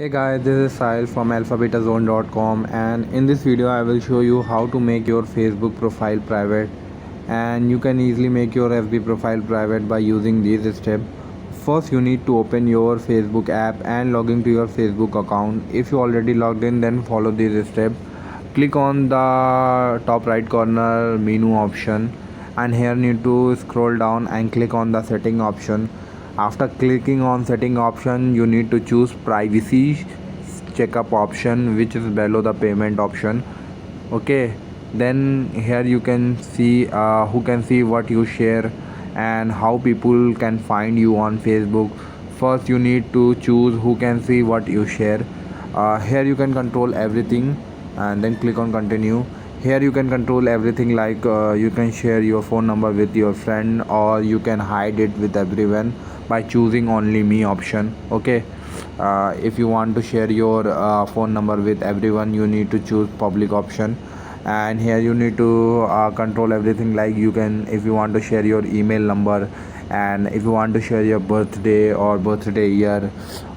Hey guys, this is Sahil from alphabetazone.com, and in this video I will show you how to make your Facebook profile private. And you can easily make your FB profile private by using these steps. First, you need to open your Facebook app and log into your Facebook account. If you already logged in, then follow these steps. Click on the top right corner menu option, and here need to scroll down and click on the setting option. After clicking on setting option, you need to choose privacy checkup option, which is below the payment option. Okay, then here you can see who can see what you share and how people can find you on Facebook. First, you need to choose who can see what you share. Here you can control everything, and then click on continue. Here you can control everything, like you can share your phone number with your friend, or you can hide it with everyone by choosing only me option. Okay, if you want to share your phone number with everyone, you need to choose public option. And here you need to control everything, like you can, if you want to share your email number, and if you want to share your birthday or birthday year.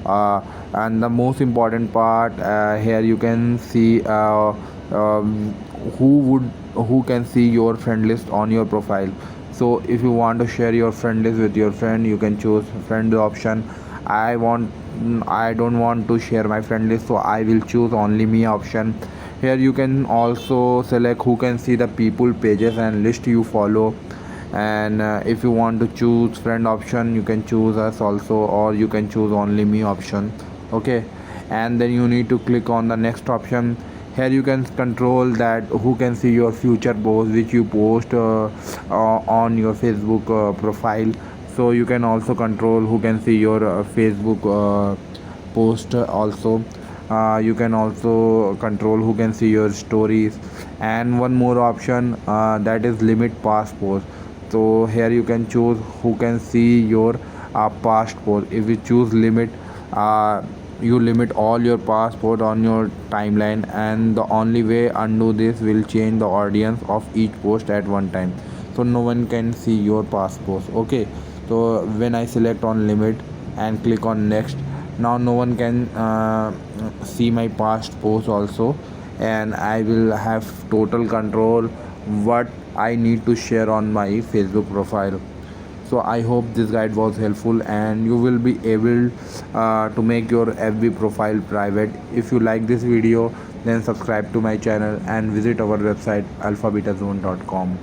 And the most important part, here you can see um, who can see your friend list on your profile. So if you want to share your friend list with your friend, you can choose friend option. I don't want to share my friend list, so I will choose only me option. Here you can also select who can see the people pages and list you follow. And if you want to choose friend option, you can choose us also, or you can choose only me option. Okay, and then you need to click on the next option. Here you can control that who can see your future posts which you post on your Facebook profile. So you can also control who can see your Facebook post also. You can also control who can see your stories. And one more option, that is limit past posts. So here you can choose who can see your past post. If you choose limit, you limit all your passport on your timeline, and the only way undo this will change the audience of each post at one time, so no one can see your past post. Okay, so when I select on limit and click on next, now no one can see my past post also, and I will have total control what I need to share on my Facebook profile. So I hope this guide was helpful, and you will be able to make your FB profile private. If you like this video, then subscribe to my channel and visit our website alphabetazone.com.